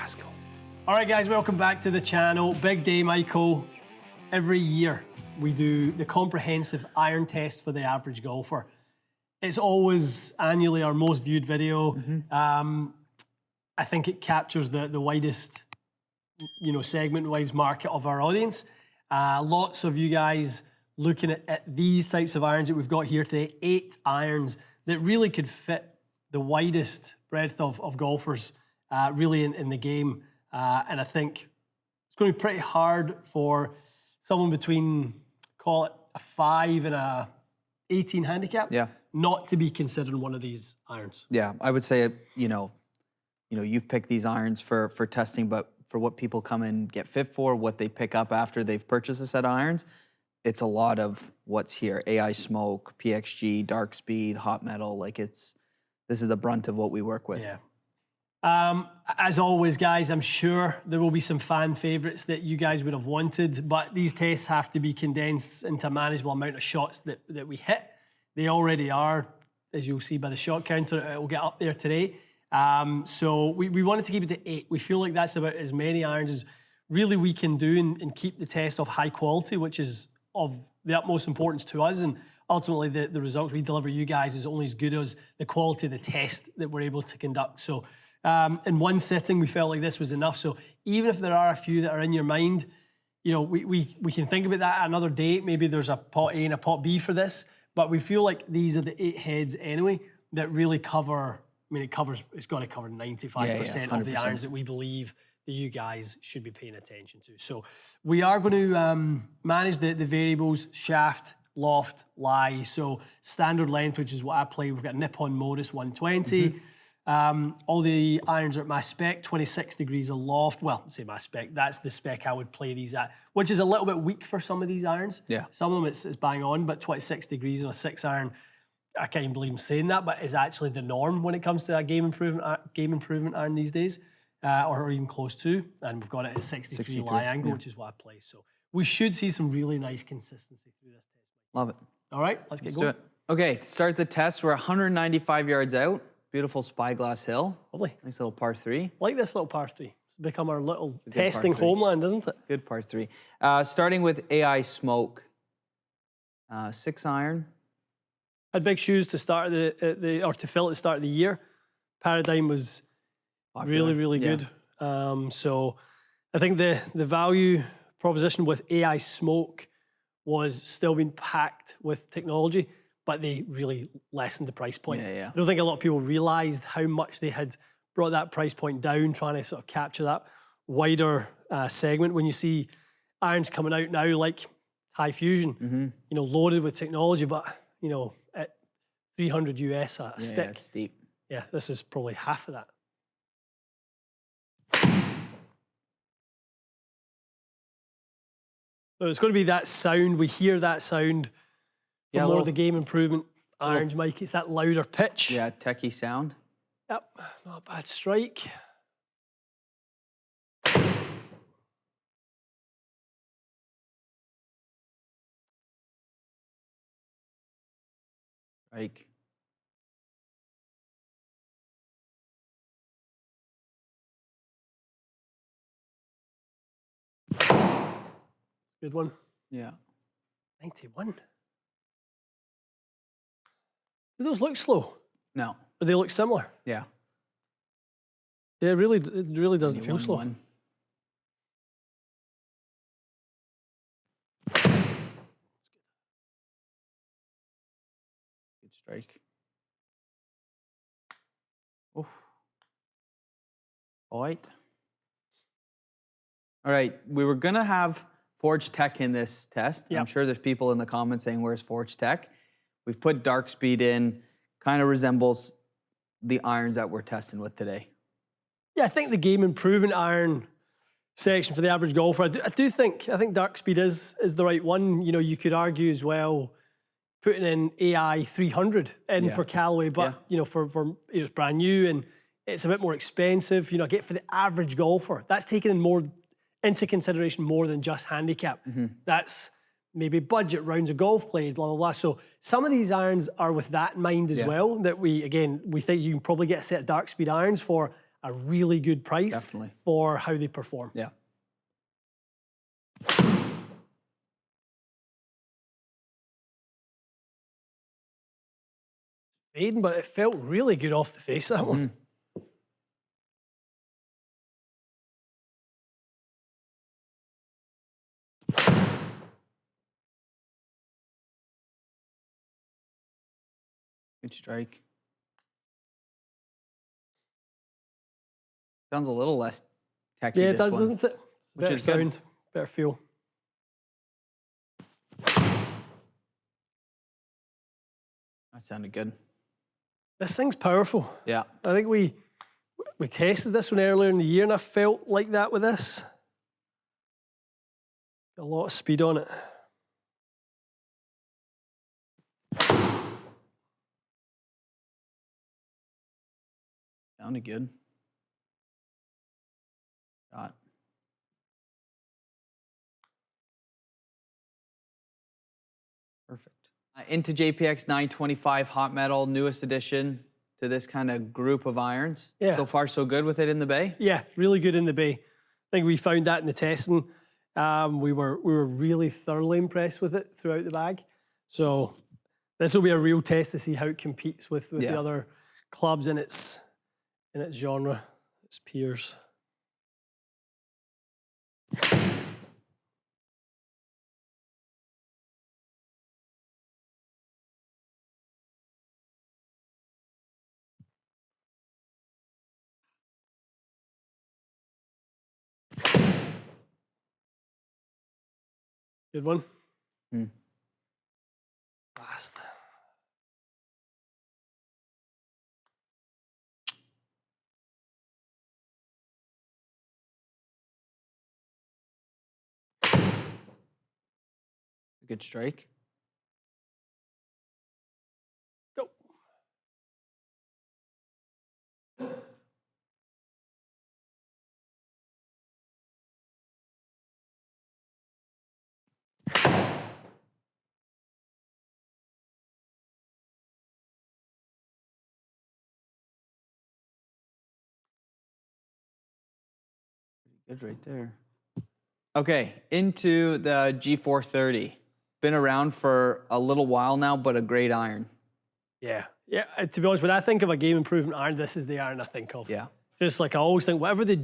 Let's go. All right, guys, welcome back to the channel. Big day, Michael. Every year, we do the comprehensive iron test for the average golfer. It's always annually our most viewed video. I think it captures the widest, segment-wise market of our audience. Lots of you guys looking at these types of irons that we've got here today, 8 irons that really could fit the widest breadth of golfers really in the game. And I think it's going to be pretty hard for someone between, call it a 5 and a 18 handicap, not to be considered one of these irons. Yeah, I would say, you've picked these irons for testing, but for what people come and get fit for, what they pick up after they've purchased a set of irons, it's a lot of what's here. Ai Smoke, PXG, Darkspeed, Hot Metal, this is the brunt of what we work with. Yeah. As always, guys, I'm sure there will be some fan favorites that you guys would have wanted, but these tests have to be condensed into a manageable amount of shots that we hit. They already are, as you'll see by the shot counter. It will get up there today. So we wanted to keep it to 8. We feel like that's about as many irons as really we can do and keep the test of high quality, which is of the utmost importance to us. And ultimately, the results we deliver you guys is only as good as the quality of the test that we're able to conduct. So in one sitting, we felt like this was enough. So even if there are a few that are in your mind, we can think about that at another date. Maybe there's a pot A and a pot B for this, but we feel like these are the 8 heads anyway that really cover. I mean, it's got to cover 95% of the irons that we believe that you guys should be paying attention to. So we are going to manage the variables: shaft, loft, lie. So standard length, which is what I play. We've got Nippon Modus 120. All the irons are at my spec, 26 degrees of loft. Well, I say my spec, that's the spec I would play these at, which is a little bit weak for some of these irons. Yeah. Some of them it's bang on, but 26 degrees on a 6 iron, I can't even believe I'm saying that, but is actually the norm when it comes to a game improvement iron these days, or even close to. And we've got it at 63 lie angle, which is what I play. So we should see some really nice consistency through this test. Love it. All right, let's get going. Do it. Okay, to start the test, we're 195 yards out. Beautiful Spyglass Hill. Lovely. Nice little par 3. Like this little par 3. It's become our little testing homeland, isn't it? Good par 3. Starting with AI Smoke. 6 iron. Had big shoes to start or to fill at the start of the year. Paradym was popular. really good. So I think the value proposition with AI Smoke was still being packed with technology, but they really lessened the price point. I don't think a lot of people realized how much they had brought that price point down, trying to sort of capture that wider segment. When you see irons coming out now like High Fusion, loaded with technology, but at 300 US a stick. Yeah, it's steep. Yeah, this is probably half of that. So it's going to be that sound. We hear that sound. Yeah, more of the game improvement irons, Mike. It's that louder pitch. Yeah, techie sound. Yep, not a bad strike. Strike. Good one. Yeah. 91. Do those look slow? No. Or they look similar? Yeah. Yeah, it really doesn't feel slow. Good strike. Oof. All right. All right, we were gonna have Forge Tech in this test. I'm sure there's people in the comments saying, where's Forge Tech? We've put Darkspeed in, kind of resembles the irons that we're testing with today. Yeah, I think the game improvement iron section for the average golfer, I think Darkspeed is the right one. You could argue as well putting in AI 300 in for Callaway, but for it's brand new and it's a bit more expensive. Get for the average golfer, that's taken in more into consideration more than just handicap. That's maybe budget, rounds of golf played, blah, blah, blah. So some of these irons are with that in mind as well, that we think you can probably get a set of Darkspeed irons for a really good price Definitely. for how they perform. Yeah. Fading, but it felt really good off the face, that one. Good strike. Sounds a little less techy. Yeah, it this does, one, doesn't it? which Better is good. sound, better feel. That sounded good. This thing's powerful. Yeah. I think we tested this one earlier in the year, and I felt like that with this. Got a lot of speed on it. Sounded good. Shot. Perfect. Into JPX925 Hot Metal, newest addition to this kind of group of irons. Yeah. So far, so good with it in the bay? Yeah, really good in the bay. I think we found that in the testing. We were really thoroughly impressed with it throughout the bag. So this will be a real test to see how it competes with the other clubs in its genre, its peers. Good one. Last. Good strike. Go. Good right there. Okay, into the G430. Been around for a little while now, but a great iron. Yeah. Yeah, to be honest, when I think of a game improvement iron, this is the iron I think of. Yeah. Just like I always think, whatever the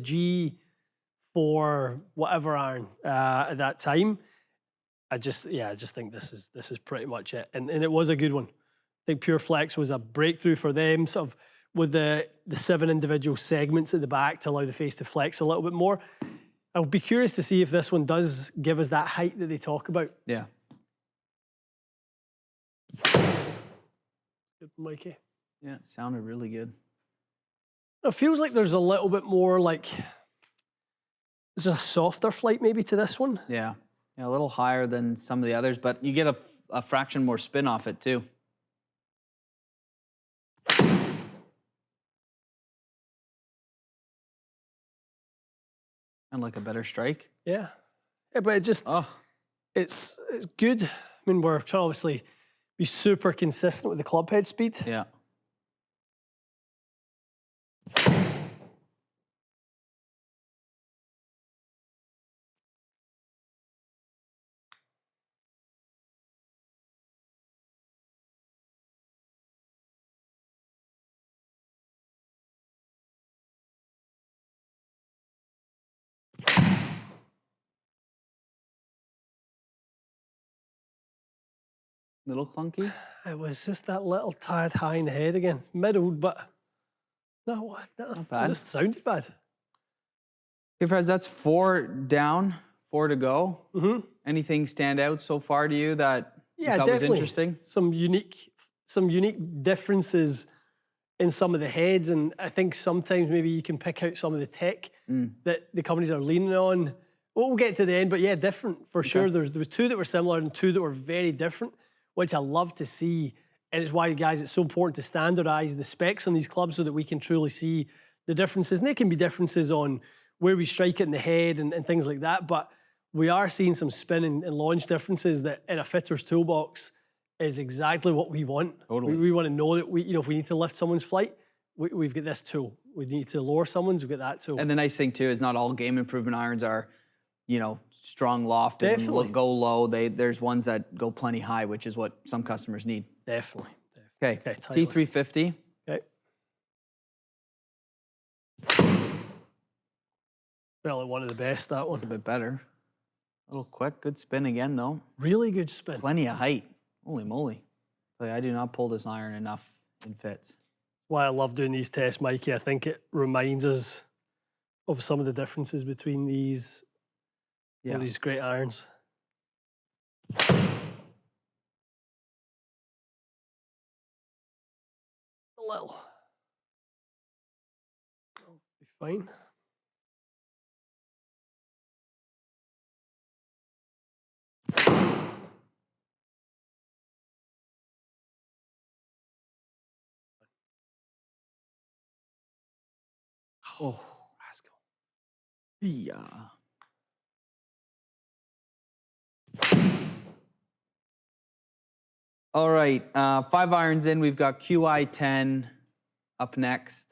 G4 whatever iron at that time, I just think this is pretty much it. And it was a good one. I think Pure Flex was a breakthrough for them, sort of with the 7 individual segments at the back to allow the face to flex a little bit more. I'll be curious to see if this one does give us that height that they talk about. Yeah. Good, Mikey. Yeah, it sounded really good. It feels like there's a little bit more like, there's a softer flight maybe to this one. Yeah. Yeah, a little higher than some of the others, but you get a fraction more spin off it too. And like a better strike. Yeah. Yeah, but it just, it's good. I mean, we're trying to obviously be super consistent with the club head speed. Yeah. Little clunky. It was just that little tad high in the head again. It's middled, but no, Not bad. it just sounded bad. Okay, Fred, that's 4 down, 4 to go. Anything stand out so far to you that you thought was interesting? Some unique differences in some of the heads, and I think sometimes maybe you can pick out some of the tech that the companies are leaning on. We'll get to the end, but yeah, different for sure. There was 2 that were similar and 2 that were very different, which I love to see. And it's why, guys, it's so important to standardize the specs on these clubs so that we can truly see the differences. And they can be differences on where we strike it in the head and things like that. But we are seeing some spin and launch differences that in a fitter's toolbox is exactly what we want. Totally. We want to know that if we need to lift someone's flight, we've got this tool. We need to lower someone's, we've got that tool. And the nice thing too is not all game improvement irons are, you know, strong lofted and go low. There's ones that go plenty high, which is what some customers need. Definitely. Okay, T350. Okay. Well, one of the best, that one. A bit better. A little quick, good spin again though. Really good spin. Plenty of height. Holy moly. I do not pull this iron enough in fits. Why I love doing these tests, Mikey. I think it reminds us of some of the differences between these, these great irons. A little. That'll be fine. Oh, rascal. Yeah. All right, 5 irons in. We've got QI10 up next.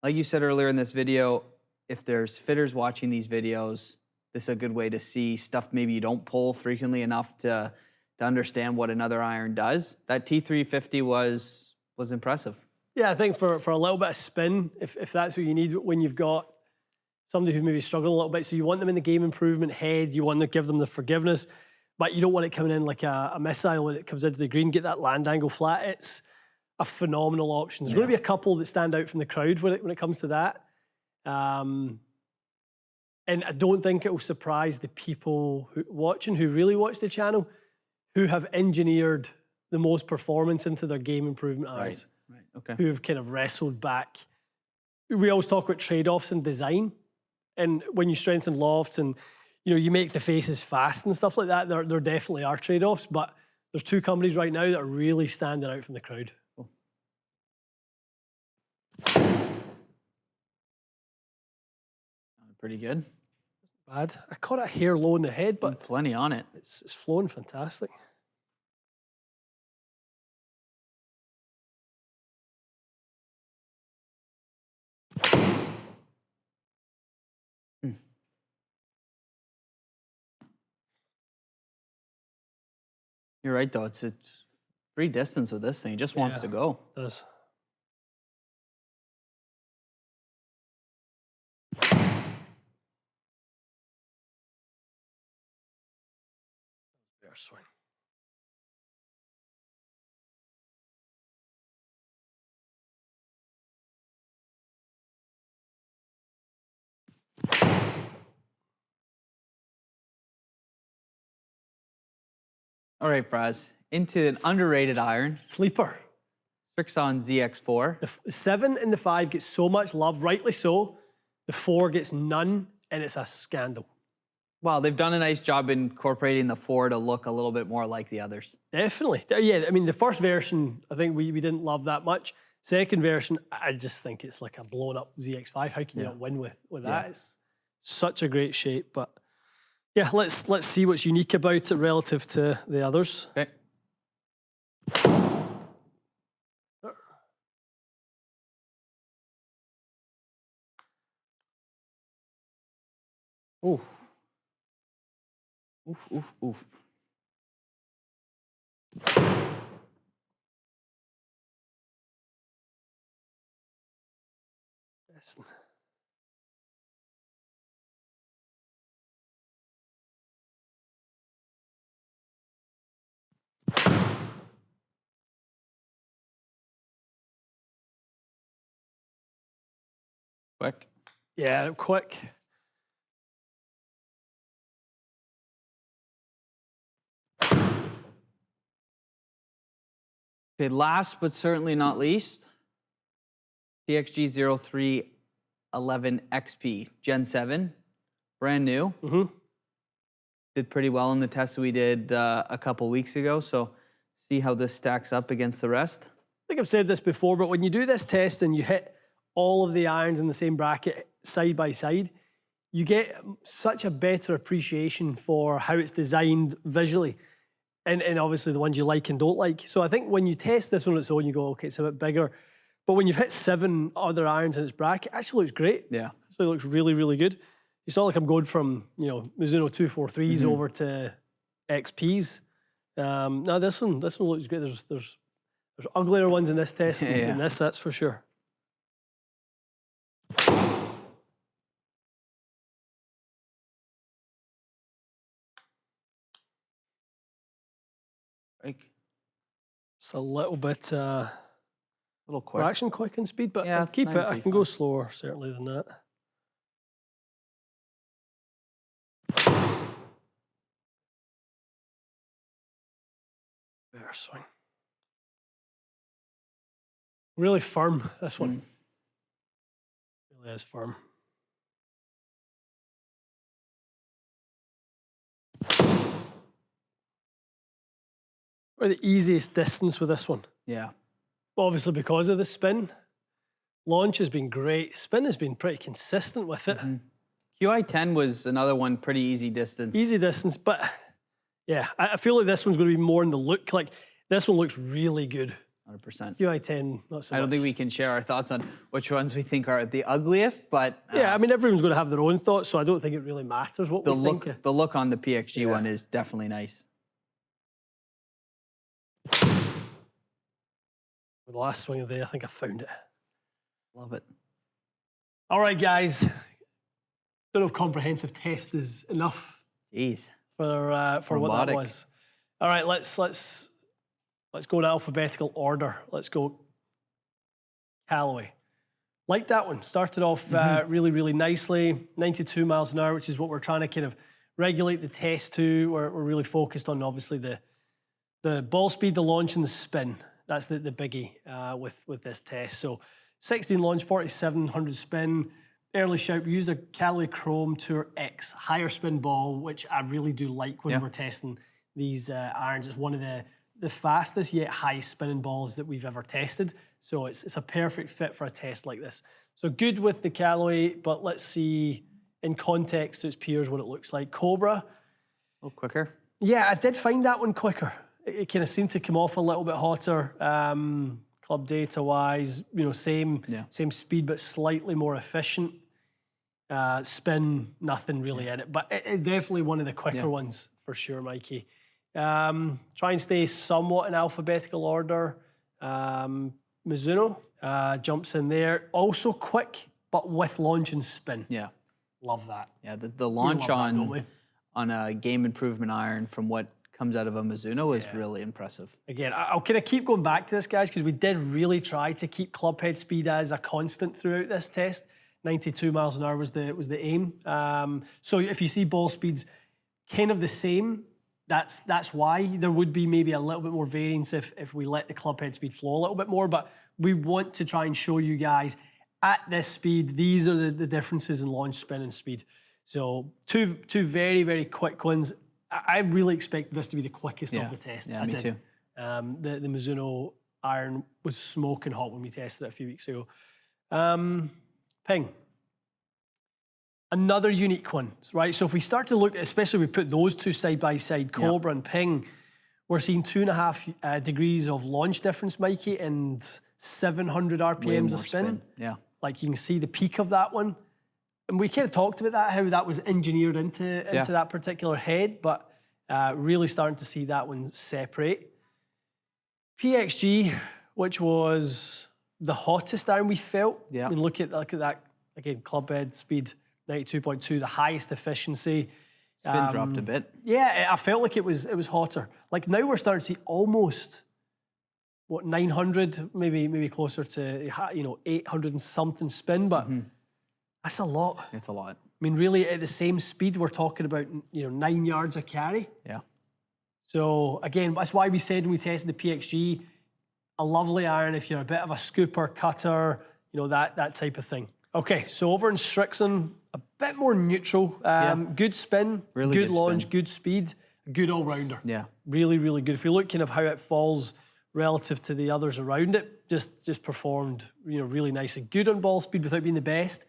Like you said earlier in this video, if there's fitters watching these videos, this is a good way to see stuff maybe you don't pull frequently enough to understand what another iron does. That T350 was impressive. Yeah, I think for a little bit of spin, if that's what you need when you've got somebody who's maybe struggling a little bit, so you want them in the game improvement head, you want to give them the forgiveness, but you don't want it coming in like a missile when it comes into the green, get that land angle flat. It's a phenomenal option. There's going to be a couple that stand out from the crowd when it comes to that. And I don't think it will surprise the people who really watch the channel, who have engineered the most performance into their game improvement irons. Right, okay. Who have kind of wrestled back. We always talk about trade-offs in design, and when you strengthen lofts and you make the faces fast and stuff like that, there definitely are trade-offs, but there's 2 companies right now that are really standing out from the crowd. Cool. Pretty good. Bad. I caught it a hair low in the head, but plenty on it. It's flowing fantastic. You're right, though. It's free distance with this thing. It just wants to go. It does. Bear swing. All right, Fraz, into an underrated iron. Sleeper. Srixon ZX4. The 7 and the 5 get so much love, rightly so. The 4 gets none, and it's a scandal. Well, they've done a nice job incorporating the 4 to look a little bit more like the others. Definitely. Yeah, I mean, the first version, I think we didn't love that much. Second version, I just think it's like a blown-up ZX5. How can you not win with that? It's such a great shape, but... yeah, let's see what's unique about it relative to the others. Okay. Oof. Oof, oof, oof. Yes. Quick. Yeah, quick. Okay, last but certainly not least, PXG 0311 XP Gen 7, brand new. Did pretty well in the test we did a couple weeks ago, so see how this stacks up against the rest. I think I've said this before, but when you do this test and you hit all of the irons in the same bracket side by side, you get such a better appreciation for how it's designed visually. And obviously the ones you like and don't like. So I think when you test this on its own, you go, okay, it's a bit bigger. But when you've hit 7 other irons in its bracket, it actually looks great. Yeah. So it looks really, really good. It's not like I'm going from, you know, MIzuno 243s over to XPs. No, this one looks great. There's uglier ones in this test than this, that's for sure. It's a little bit little quick. action quick in speed, but Yeah, I'll keep it. I can 93 go slower certainly than that. Better swing. Really firm, this one. Really is firm. Or the easiest distance with this one. Yeah. Obviously because of the spin. Launch has been great. Spin has been pretty consistent with it. QI10 was another one, pretty easy distance. Easy distance, but yeah, I feel like this one's going to be more in the look. Like this one looks really good. 100%. QI10, not so much. I don't think we can share our thoughts on which ones we think are the ugliest, but yeah, I mean everyone's going to have their own thoughts, so I don't think it really matters what we think. The look on the PXG one is definitely nice. With the last swing of the day, I think I found it. Love it. All right, guys. Don't know if comprehensive test is enough. Jeez. For what that was. All right, let's go in alphabetical order. Let's go Callaway. Like that one. Started off really, really nicely. 92 miles an hour, which is what we're trying to kind of regulate the test to. We're really focused on obviously the ball speed, the launch, and the spin. That's the biggie with this test. So 16 launch, 4700 spin. Early shout, we used a Callaway Chrome Tour X higher spin ball, which I really do like when we're testing these irons. It's one of the fastest yet highest spinning balls that we've ever tested. So it's a perfect fit for a test like this. So good with the Callaway, but let's see in context to its peers what it looks like. Cobra. A little quicker. Yeah, I did find that one quicker. It kind of seemed to come off a little bit hotter. Club data wise, you know, same speed, but slightly more efficient. Spin, nothing really in it, but it's definitely one of the quicker ones for sure, Mikey. Try and stay somewhat in alphabetical order. MIzuno jumps in there. Also quick, but with launch and spin. Yeah. Love that. Yeah, the launch on a game improvement iron from what comes out of a MIzuno is really impressive. Again, I'll kind of keep going back to this, guys, because we did really try to keep club head speed as a constant throughout this test. 92 miles an hour was the aim. So if you see ball speeds kind of the same, that's why there would be maybe a little bit more variance if we let the club head speed flow a little bit more. But we want to try and show you guys at this speed, these are the differences in launch, spin, and speed. So two very, very quick ones. I really expect this to be the quickest of the test. Yeah, me too. The MIzuno iron was smoking hot when we tested it a few weeks ago. Ping. Another unique one, right? So if we start to look, especially we put those two side by side, Cobra and Ping, we're seeing 2.5 degrees of launch difference, Mikey, and 700 RPMs of spin. Yeah. Like you can see the peak of that one. And we kind of talked about that, how that was engineered into that particular head, but really starting to see that one separate. PXG, which was the hottest iron we felt. Yeah. I mean, look at that, again, club head speed, 92.2, the highest efficiency. Spin dropped a bit. Yeah, I felt like it was hotter. Like now we're starting to see almost, 900, maybe closer to, 800 and something spin, but that's a lot. It's a lot. I mean, really, at the same speed, we're talking about, 9 yards a carry. Yeah. So, again, that's why we said when we tested the PXG, a lovely iron if you're a bit of a scooper, cutter, that type of thing. Okay, so over in Srixon, a bit more neutral. Good spin, really good launch, good speed, good all-rounder. Yeah. Really, really good. If you look kind of how it falls relative to the others around it, just performed, really nicely. Good on ball speed without being the best.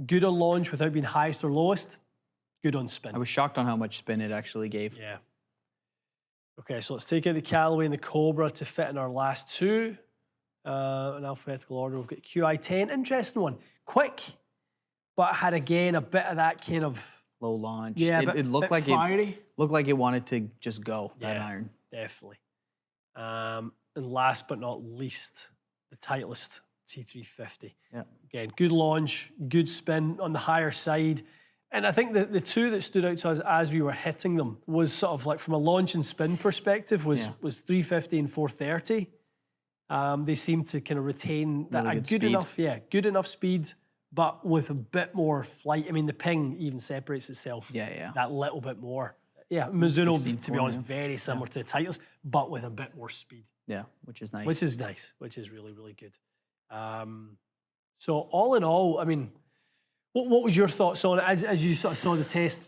Good on launch without being highest or lowest. Good on spin. I was shocked on how much spin it actually gave. Yeah. Okay, so let's take out the Callaway and the Cobra to fit in our last two. in alphabetical order. We've got QI10, interesting one. Quick, but had again a bit of that kind of low launch. Yeah, it looked like fiery. it wanted to just go, that iron. Definitely. And last but not least, the Titleist T350. Yeah. Again, good launch, good spin on the higher side. And I think the two that stood out to us as we were hitting them was sort of like from a launch and spin perspective was 350 and 430. They seem to kind of retain that really good enough speed, but with a bit more flight. I mean, the ping even separates itself that little bit more. Yeah, MIzuno, to be honest, very similar to the Titleist, but with a bit more speed. Yeah, which is nice. Which is nice, which is really, really good. So all in all, I mean, what was your thoughts on it as you sort of saw the test?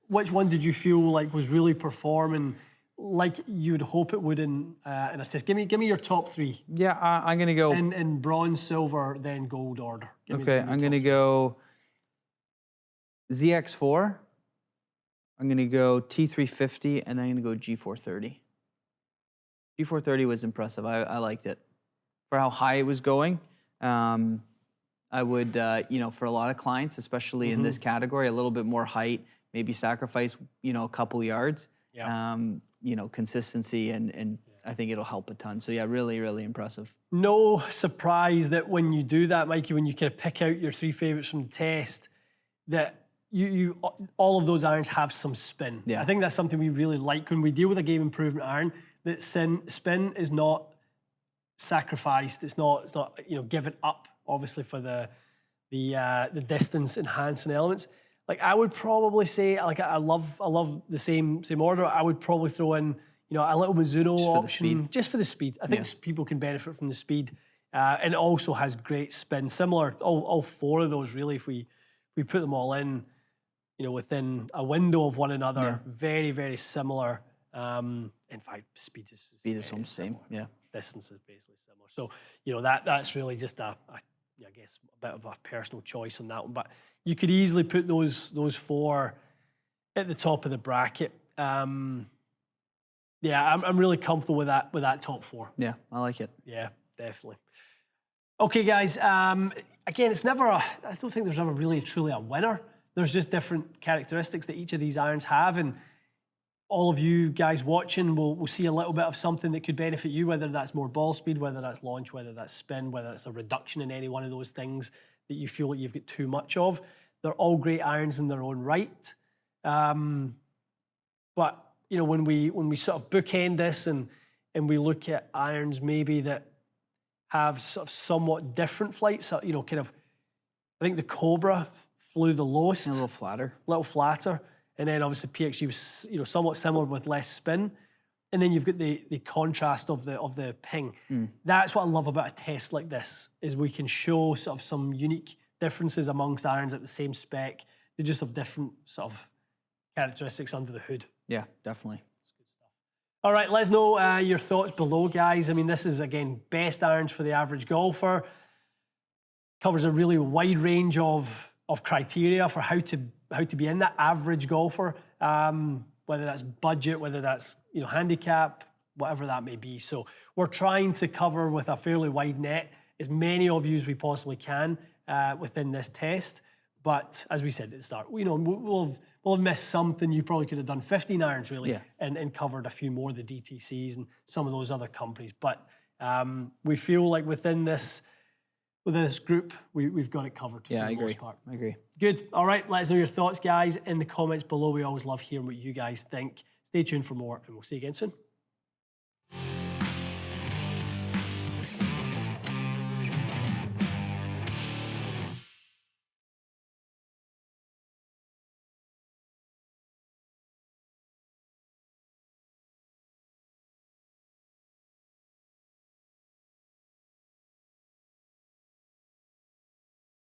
Which one did you feel like was really performing like you would hope it would in a test? Give me your top three. Yeah, I'm gonna go in bronze, silver, then gold order. Okay, I'm gonna go ZX4. I'm gonna go T350, and then I'm gonna go G430. G430 was impressive. I liked it for how high it was going. I would, for a lot of clients, especially in this category, a little bit more height, maybe sacrifice, a couple yards. Yeah. Consistency and I think it'll help a ton. So yeah, really, really impressive. No surprise that when you do that, Mikey, when you kind of pick out your three favorites from the test, that you all of those irons have some spin. Yeah. I think that's something we really like when we deal with a game improvement iron. That spin is not sacrificed. It's not given up. Obviously for the distance enhancing elements. Like I would probably say, like I love the same order. I would probably throw in a little Mizuno option just for the speed. I think people can benefit from the speed, and it also has great spin. Similar, all four of those really. If we put them all in, within a window of one another, very, very similar. In fact, speed is the same. Yeah, distance is basically similar. So that's really just a bit of a personal choice on that one. But you could easily put those four at the top of the bracket. I'm really comfortable with that top four. Yeah, I like it. Yeah, definitely. Okay, guys. Again, I don't think there's ever really truly a winner. There's just different characteristics that each of these irons have, and all of you guys watching will see a little bit of something that could benefit you, whether that's more ball speed, whether that's launch, whether that's spin, whether it's a reduction in any one of those things that you feel like you've got too much of. They're all great irons in their own right. But when we sort of bookend this and we look at irons maybe that have sort of somewhat different flights, I think the Cobra flew the lowest. A little flatter. A little flatter. And then obviously PXG was somewhat similar with less spin. And then you've got the contrast of the ping. That's what I love about a test like this, is we can show sort of some unique differences amongst irons at the same spec. They just have different sort of characteristics under the hood. Yeah, definitely. That's good stuff. All right, let us know your thoughts below, guys. I mean, this is, again, best irons for the average golfer. Covers a really wide range of criteria for how to be in that average golfer, whether that's budget, whether that's handicap, whatever that may be. So we're trying to cover with a fairly wide net as many of you as we possibly can within this test. But as we said at the start, we'll have missed something. You probably could have done 15 irons really, and covered a few more of the DTCs and some of those other companies. But we feel like within this group, we've got it covered for the most part. I agree. Good. All right, let us know your thoughts, guys, in the comments below. We always love hearing what you guys think. Stay tuned for more, and we'll see you again soon.